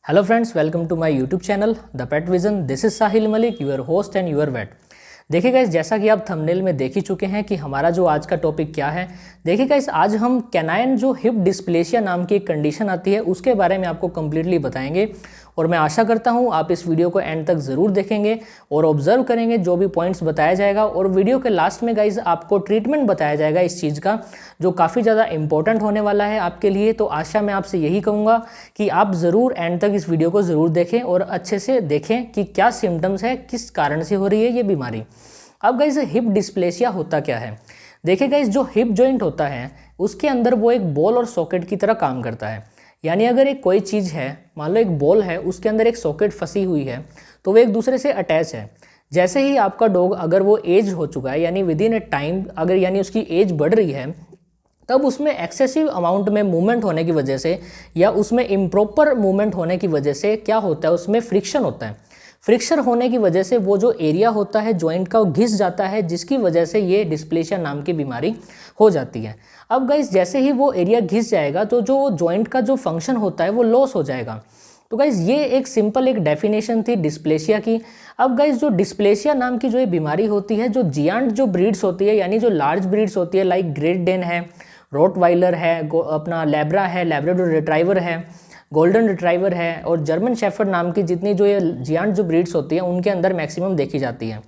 Hello friends, welcome to my YouTube channel The Pet Vision. This is Sahil Malik, your host and your vet. देखिए guys, जैसा कि आप thumbnail में देख ही चुके हैं कि हमारा जो आज का टॉपिक क्या है। देखिए गाइस, आज हम कैनाइन जो हिप डिस्प्लेसिया नाम की एक कंडीशन आती है उसके बारे में आपको कम्प्लीटली बताएंगे और मैं आशा करता हूं आप इस वीडियो को एंड तक ज़रूर देखेंगे और ऑब्जर्व करेंगे जो भी पॉइंट्स बताया जाएगा। और वीडियो के लास्ट में गाइस आपको ट्रीटमेंट बताया जाएगा इस चीज़ का, जो काफ़ी ज़्यादा इंपॉर्टेंट होने वाला है आपके लिए। तो आशा मैं आपसे यही कहूँगा कि आप ज़रूर एंड तक इस वीडियो को ज़रूर देखें और अच्छे से देखें कि क्या सिम्टम्स है, किस कारण से हो रही है ये बीमारी। अब गाइस, हिप डिस्प्लेसिया होता क्या है? देखिए गाइस, जो हिप जॉइंट होता है उसके अंदर वो एक बॉल और सॉकेट की तरह काम करता है। यानी अगर एक कोई चीज़ है, मान लो एक बॉल है, उसके अंदर एक सॉकेट फंसी हुई है, तो वो एक दूसरे से अटैच है। जैसे ही आपका डॉग अगर वो एज हो चुका है, यानी विद इन ए टाइम अगर यानी उसकी एज बढ़ रही है, तब उसमें एक्सेसिव अमाउंट में मूवमेंट होने की वजह से या उसमें इम्प्रॉपर मूवमेंट होने की वजह से क्या होता है, उसमें फ्रिक्शन होता है। फ्रिक्शन होने की वजह से वो जो एरिया होता है जॉइंट का, वो घिस जाता है, जिसकी वजह से ये डिस्प्लेसिया नाम की बीमारी हो जाती है। अब गाइस, जैसे ही वो एरिया घिस जाएगा तो जो जॉइंट का जो फंक्शन होता है वो लॉस हो जाएगा। तो गाइस, ये एक सिंपल एक डेफिनेशन थी डिस्प्लेसिया की। अब गाइस, जो डिस्प्लेसिया नाम की जो ये बीमारी होती है, जो जियांट जो ब्रीड्स होती है, यानी जो लार्ज ब्रीड्स होती है, लाइक ग्रेट डेन है, रोटवाइलर है, अपना लैब्रा है, लैब्राडोर रिट्राइवर है, गोल्डन रिट्राइवर है और जर्मन शेफर्ड नाम की जितनी जो ये जियांट जो ब्रीड्स होती हैं उनके अंदर मैक्सिमम देखी जाती है।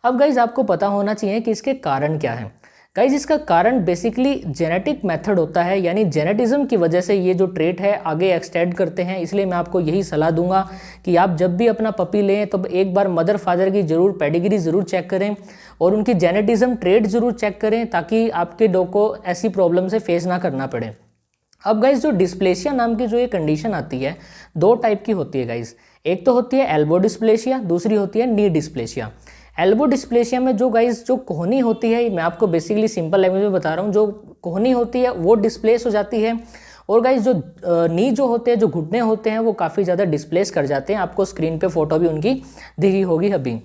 अब गाइज, आपको पता होना चाहिए कि इसके कारण क्या है। गाइज, इसका कारण बेसिकली जेनेटिक मेथड होता है, यानी जेनेटिज्म की वजह से ये जो ट्रेट है आगे एक्सटेंड करते हैं। इसलिए मैं आपको यही सलाह दूंगा कि आप जब भी अपना पपी लें तो एक बार मदर फादर की जरूर पेडिग्री ज़रूर चेक करें और उनकी जेनेटिज्म ट्रेट ज़रूर चेक करें, ताकि आपके डॉग को ऐसी प्रॉब्लम से फेस ना करना पड़े। अब गाइज, जो डिस्प्लेसिया नाम की जो ये कंडीशन आती है, दो टाइप की होती है गाइज। एक तो होती है एल्बो डिस्प्लेसिया, दूसरी होती है नी डिस्प्लेसिया। एल्बो डिस्प्लेसिया में जो गाइज जो कोहनी होती है, मैं आपको बेसिकली सिंपल लैंग्वेज में बता रहा हूँ, जो कोहनी होती है वो डिस्प्लेस हो जाती है। और गाइज, जो नी जो होते हैं, जो घुटने होते हैं, वो काफ़ी ज़्यादा डिस्प्लेस कर जाते हैं। आपको स्क्रीन पे फोटो भी उनकी दिखी होगी अभी।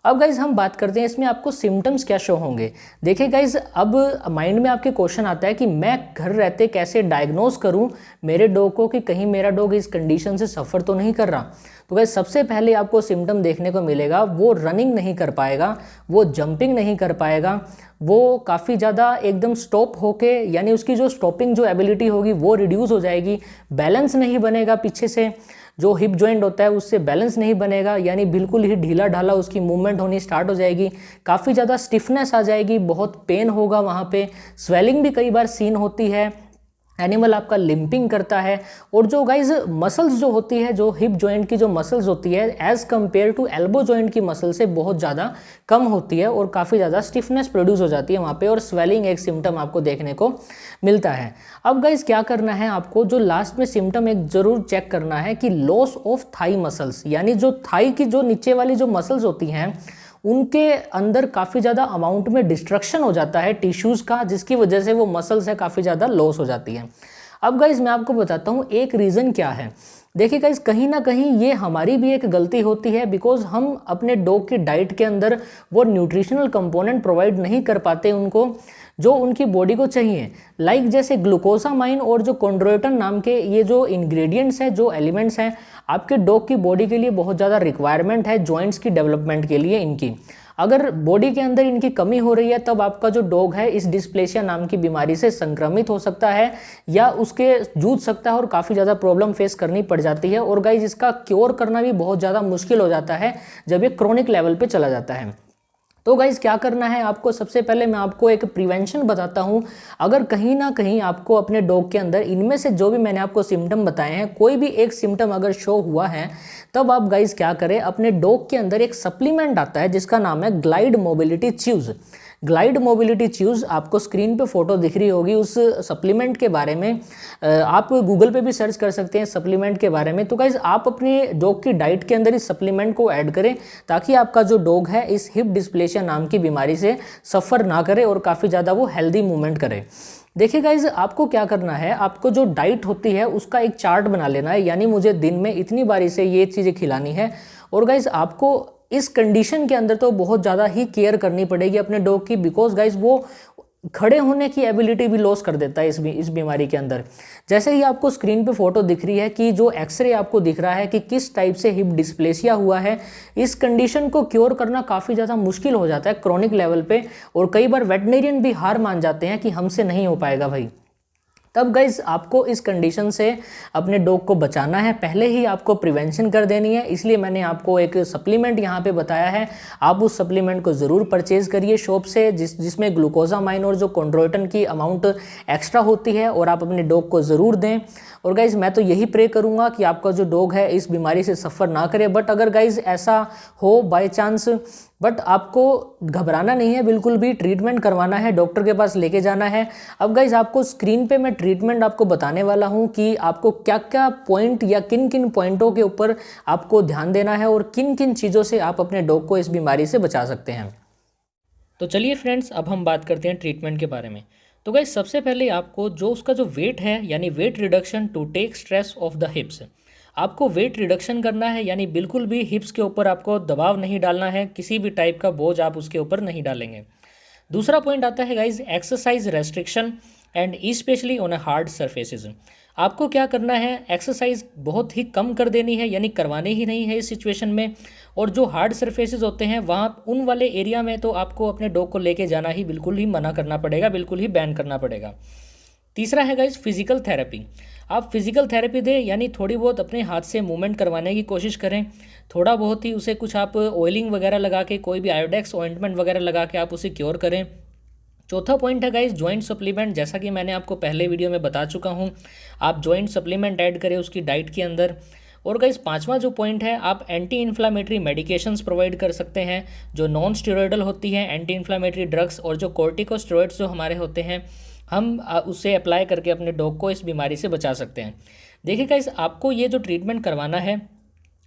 अब गाइज, हम बात करते हैं इसमें आपको सिम्टम्स क्या शो होंगे। देखिए गाइज, अब माइंड में आपके क्वेश्चन आता है कि मैं घर रहते कैसे डायग्नोज करूं मेरे डॉग को कि कहीं मेरा डॉग इस कंडीशन से सफ़र तो नहीं कर रहा। तो गाइज, सबसे पहले आपको सिम्टम देखने को मिलेगा, वो रनिंग नहीं कर पाएगा, वो जंपिंग नहीं कर पाएगा, वो काफ़ी ज़्यादा एकदम स्टॉप होके, यानी उसकी जो स्टॉपिंग जो एबिलिटी होगी वो रिड्यूस हो जाएगी। बैलेंस नहीं बनेगा, पीछे से जो हिप जॉइंट होता है उससे बैलेंस नहीं बनेगा, यानी बिल्कुल ही ढीला ढाला उसकी मूवमेंट होनी स्टार्ट हो जाएगी। काफ़ी ज़्यादा स्टिफनेस आ जाएगी, बहुत पेन होगा वहाँ पे, स्वेलिंग भी कई बार सीन होती है, एनिमल आपका लिम्पिंग करता है। और जो गाइज मसल्स जो होती है, जो हिप जॉइंट की जो मसल्स होती है as compare to elbow joint की मसल से बहुत ज़्यादा कम होती है और काफ़ी ज़्यादा स्टिफनेस प्रोड्यूस हो जाती है वहाँ पे, और स्वेलिंग एक सिम्टम आपको देखने को मिलता है। अब गाइज, क्या करना है आपको, जो लास्ट में सिम्टम एक ज़रूर चेक करना है कि लॉस ऑफ थाई मसल्स, यानी जो थाई की जो नीचे वाली जो मसल्स होती हैं उनके अंदर काफ़ी ज़्यादा अमाउंट में डिस्ट्रक्शन हो जाता है टिश्यूज़ का, जिसकी वजह से वो मसल्स है काफ़ी ज़्यादा लॉस हो जाती है। अब गाइज, मैं आपको बताता हूँ एक रीज़न क्या है। देखिए गाइज, कहीं ना कहीं ये हमारी भी एक गलती होती है, बिकॉज हम अपने डॉग की डाइट के अंदर वो न्यूट्रिशनल कंपोनेंट प्रोवाइड नहीं कर पाते उनको जो उनकी बॉडी को चाहिए। लाइक जैसे ग्लूकोसामाइन और जो कॉन्ड्रोइटिन नाम के ये जो इंग्रेडिएंट्स हैं, जो एलिमेंट्स हैं, आपके डॉग की बॉडी के लिए बहुत ज़्यादा रिक्वायरमेंट है जॉइंट्स की डेवलपमेंट के लिए इनकी। अगर बॉडी के अंदर इनकी कमी हो रही है तब आपका जो डॉग है इस डिस्प्लेसिया नाम की बीमारी से संक्रमित हो सकता है या उसके जूझ सकता है और काफ़ी ज़्यादा प्रॉब्लम फेस करनी पड़ जाती है। और गाइज, इसका क्योर करना भी बहुत ज़्यादा मुश्किल हो जाता है जब ये क्रोनिक लेवल पे चला जाता है। तो गाइज, क्या करना है आपको, सबसे पहले मैं आपको एक प्रिवेंशन बताता हूं। अगर कहीं ना कहीं आपको अपने डॉग के अंदर इनमें से जो भी मैंने आपको सिम्टम बताए हैं, कोई भी एक सिम्टम अगर शो हुआ है, तब आप गाइज क्या करें, अपने डॉग के अंदर एक सप्लीमेंट आता है जिसका नाम है glide mobility choose. Glide mobility choose, आपको स्क्रीन पे फोटो दिख रही होगी उस सप्लीमेंट के बारे में। आप गूगल पे भी सर्च कर सकते हैं सप्लीमेंट के बारे में। तो गाइज, आप अपने डॉग की डाइट के अंदर इस सप्लीमेंट को ऐड करें ताकि आपका जो डॉग है इस हिप डिस्प्लेसिया नाम की बीमारी से सफ़र ना करे और काफ़ी ज़्यादा वो हेल्दी मूवमेंट करे। देखिए गाइज, आपको क्या करना है, आपको जो डाइट होती है उसका एक चार्ट बना लेना है, यानी मुझे दिन में इतनी बारी से ये चीज़ें खिलानी है। और गाइज, आपको इस कंडीशन के अंदर तो बहुत ज़्यादा ही केयर करनी पड़ेगी अपने डॉग की, बिकॉज गाइज वो खड़े होने की एबिलिटी भी लॉस कर देता है इस बीमारी के अंदर। जैसे ही आपको स्क्रीन पे फोटो दिख रही है कि जो एक्सरे आपको दिख रहा है कि किस टाइप से हिप डिस्प्लेसिया हुआ है, इस कंडीशन को क्योर करना काफ़ी ज़्यादा मुश्किल हो जाता है क्रोनिक लेवल पे, और कई बार वेटनेरियन भी हार मान जाते हैं कि हमसे नहीं हो पाएगा भाई। तब गाइज आपको इस कंडीशन से अपने डॉग को बचाना है, पहले ही आपको प्रिवेंशन कर देनी है। इसलिए मैंने आपको एक सप्लीमेंट यहाँ पे बताया है, आप उस सप्लीमेंट को ज़रूर परचेज़ करिए शॉप से, जिसमें ग्लूकोजामाइन और जो कॉन्ड्रोइटिन की अमाउंट एक्स्ट्रा होती है, और आप अपने डॉग को ज़रूर दें। और गाइज़ मैं तो यही प्रे करूँगा कि आपका जो डॉग है इस बीमारी से सफ़र ना करे। बट अगर गाइज़ ऐसा हो बाय चांस, बट आपको घबराना नहीं है बिल्कुल भी, ट्रीटमेंट करवाना है, डॉक्टर के पास लेके जाना है। अब गाइज आपको स्क्रीन पे मैं ट्रीटमेंट आपको बताने वाला हूं कि आपको क्या क्या पॉइंट या किन किन पॉइंटों के ऊपर आपको ध्यान देना है और किन किन चीज़ों से आप अपने डॉग को इस बीमारी से बचा सकते हैं। तो चलिए फ्रेंड्स, अब हम बात करते हैं ट्रीटमेंट के बारे में। तो गाइज सबसे पहले आपको जो उसका जो वेट है, यानी weight reduction to take stress off the hips, आपको वेट रिडक्शन करना है, यानी बिल्कुल भी हिप्स के ऊपर आपको दबाव नहीं डालना है, किसी भी टाइप का बोझ आप उसके ऊपर नहीं डालेंगे। दूसरा पॉइंट आता है guys exercise restriction and specially on a hard surfaces. आपको क्या करना है, एक्सरसाइज बहुत ही कम कर देनी है, यानी करवाने ही नहीं है इस सिचुएशन में। और जो हार्ड सर्फेसिस होते हैं वहाँ उन वाले एरिया में तो आपको अपने डॉग को लेके जाना ही बिल्कुल ही मना करना पड़ेगा, बिल्कुल ही बैन करना पड़ेगा। तीसरा है गाइज फिजिकल थेरेपी। आप फिजिकल थेरेपी दें, यानी थोड़ी बहुत अपने हाथ से मूवमेंट करवाने की कोशिश करें, थोड़ा बहुत ही उसे कुछ आप ऑयलिंग वगैरह लगा के, कोई भी आयोडेक्स ऑइंटमेंट वगैरह लगा के आप उसे क्योर करें। चौथा पॉइंट है गाइज जॉइंट सप्लीमेंट। जैसा कि मैंने आपको पहले वीडियो में बता चुका हूँ, आप जॉइंट सप्लीमेंट ऐड करें उसकी डाइट के अंदर। और गाइज पांचवा जो पॉइंट है, आप एंटी इन्फ्लामेटरी मेडिकेशंस प्रोवाइड कर सकते हैं जो नॉन स्टेरॉयडल होती हैं, एंटी इन्फ्लामेटरी ड्रग्स, और जो कॉर्टिकोस्टेरॉइड्स जो हमारे होते हैं, हम उसे अप्लाई करके अपने डॉग को इस बीमारी से बचा सकते हैं। देखिए गाइस, आपको ये जो ट्रीटमेंट करवाना है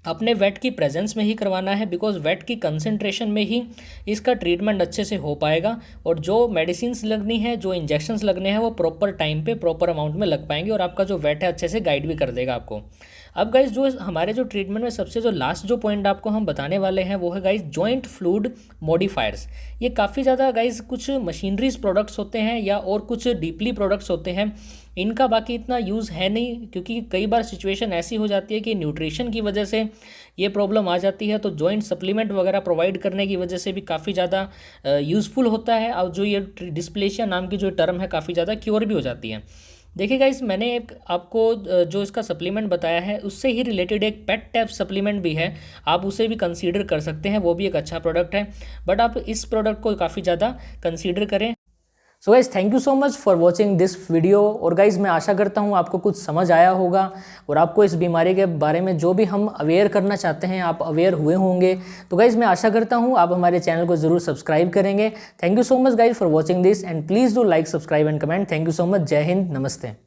अपने वेट की प्रेजेंस में ही करवाना है, बिकॉज वेट की कंसंट्रेशन में ही इसका ट्रीटमेंट अच्छे से हो पाएगा, और जो मेडिसिन्स लगनी है, जो इंजेक्शंस लगने हैं, वो प्रॉपर टाइम पे प्रॉपर अमाउंट में लग पाएंगे, और आपका जो वेट है अच्छे से गाइड भी कर देगा आपको। अब गाइज जो हमारे जो ट्रीटमेंट में सबसे जो लास्ट जो पॉइंट आपको हम बताने वाले हैं वो है गाइज जॉइंट फ्लूइड मॉडिफायर्स। ये काफ़ी ज़्यादा गाइज कुछ मशीनरीज प्रोडक्ट्स होते हैं या और कुछ डीपली प्रोडक्ट्स होते हैं, इनका बाकी इतना यूज़ है नहीं, क्योंकि कई बार सिचुएशन ऐसी हो जाती है कि न्यूट्रिशन की वजह से ये प्रॉब्लम आ जाती है। तो जॉइंट सप्लीमेंट वगैरह प्रोवाइड करने की वजह से भी काफ़ी ज़्यादा यूज़फुल होता है, और जो ये डिस्प्लेसिया नाम की जो टर्म है काफ़ी ज़्यादा क्योर भी हो जाती है। देखिए गाइस, मैंने एक आपको जो इसका सप्लीमेंट बताया है उससे ही रिलेटेड एक पेट टैप सप्लीमेंट भी है, आप उसे भी कंसीडर कर सकते हैं, वो भी एक अच्छा प्रोडक्ट है, बट आप इस प्रोडक्ट को काफ़ी ज़्यादा कंसीडर करें। So guys thank you so much for watching this video. और गाइज मैं आशा करता हूँ आपको कुछ समझ आया होगा, और आपको इस बीमारी के बारे में जो भी हम अवेयर करना चाहते हैं आप अवेयर हुए होंगे। तो गाइज मैं आशा करता हूँ आप हमारे चैनल को ज़रूर सब्सक्राइब करेंगे। Thank you so much guys for watching this, and please do like, subscribe and comment. Thank you so much. जय हिंद, नमस्ते।